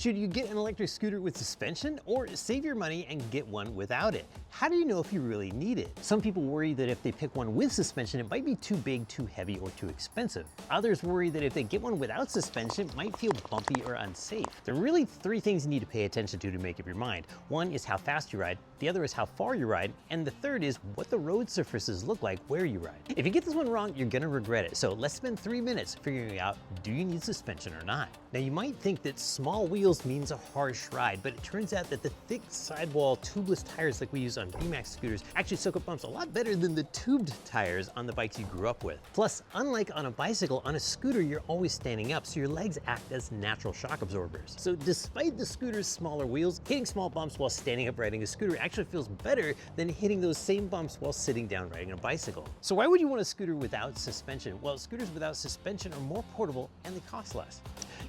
Should you get an electric scooter with suspension or save your money and get one without it? How do you know if you really need it? Some people worry that if they pick one with suspension, it might be too big, too heavy, or too expensive. Others worry that if they get one without suspension, it might feel bumpy or unsafe. There are really three things you need to pay attention to make up your mind. One is how fast you ride, the other is how far you ride, and the third is what the road surfaces look like where you ride. If you get this one wrong, you're gonna regret it. So let's spend 3 minutes figuring out, do you need suspension or not? Now you might think that small wheels means a harsh ride, but it turns out that the thick sidewall tubeless tires like we use on VMAX scooters actually soak up bumps a lot better than the tubed tires on the bikes you grew up with. Plus, unlike on a bicycle, on a scooter you're always standing up, so your legs act as natural shock absorbers. So despite the scooter's smaller wheels, hitting small bumps while standing up riding a scooter actually feels better than hitting those same bumps while sitting down riding a bicycle. So why would you want a scooter without suspension? Well, scooters without suspension are more portable and they cost less.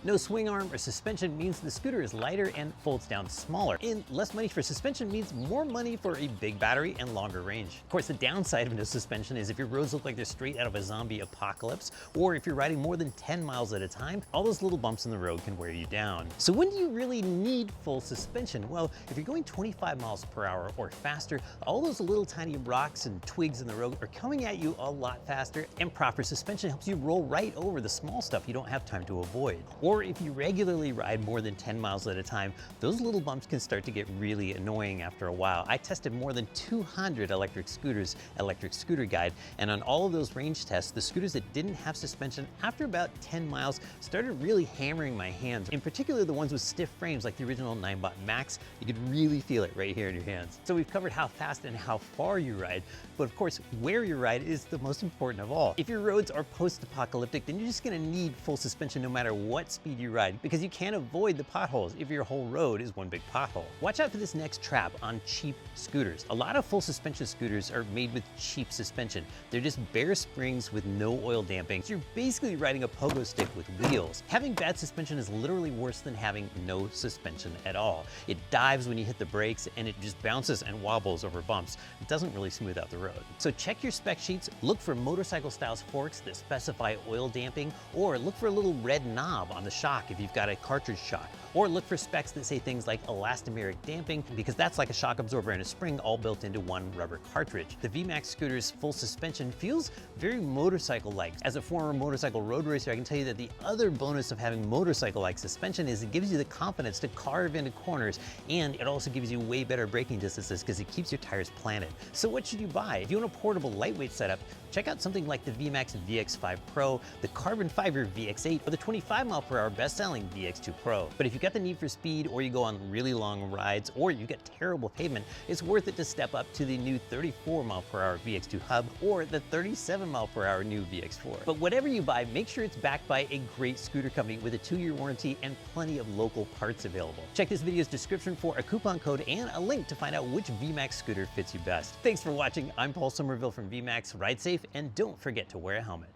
No swing arm or suspension means the scooter is lighter and folds down smaller. And less money for suspension means more money for a big battery and longer range. Of course, the downside of no suspension is if your roads look like they're straight out of a zombie apocalypse, or if you're riding more than 10 miles at a time, all those little bumps in the road can wear you down. So when do you really need full suspension? Well, if you're going 25 miles per hour or faster, all those little tiny rocks and twigs in the road are coming at you a lot faster, and proper suspension helps you roll right over the small stuff you don't have time to avoid. Or if you regularly ride more than 10 miles at a time, those little bumps can start to get really annoying after a while. I tested more than 200 electric scooters, Electric Scooter Guide, and on all of those range tests, the scooters that didn't have suspension, after about 10 miles, started really hammering my hands. In particular, the ones with stiff frames like the original 9bot Max, you could really feel it right here in your hands. So we've covered how fast and how far you ride, but of course, where you ride is the most important of all. If your roads are post-apocalyptic, then you're just gonna need full suspension no matter what speed you ride, because you can't avoid the potholes if your whole road is one big pothole. Watch out for this next trap on cheap scooters. A lot of full suspension scooters are made with cheap suspension. They're just bare springs with no oil damping. So you're basically riding a pogo stick with wheels. Having bad suspension is literally worse than having no suspension at all. It dives when you hit the brakes and it just bounces and wobbles over bumps. It doesn't really smooth out the road. So check your spec sheets, look for motorcycle style forks that specify oil damping, or look for a little red knob on the shock if you've got a cartridge shock, or look for specs that say things like elastomeric damping, because that's like a shock absorber and a spring all built into one rubber cartridge. The VMAX scooter's full suspension feels very motorcycle-like. As a former motorcycle road racer, I can tell you that the other bonus of having motorcycle-like suspension is it gives you the confidence to carve into corners, and it also gives you way better braking distances because it keeps your tires planted. So what should you buy? If you want a portable lightweight setup, check out something like the VMAX VX5 Pro, the carbon fiber VX8, or the 25 mile per hour best-selling VX2 Pro. But if you've got the need for speed, or you go on really long rides, or you've got terrible pavement, it's worth it to step up to the new 34 mile per hour VX2 Hub or the 37 mile per hour new VX4. But whatever you buy, make sure it's backed by a great scooter company with a 2-year warranty and plenty of local parts available. Check this video's description for a coupon code and a link to find out which VMAX scooter fits you best. Thanks for watching. I'm Paul Somerville from VMAX. Ride safe and don't forget to wear a helmet.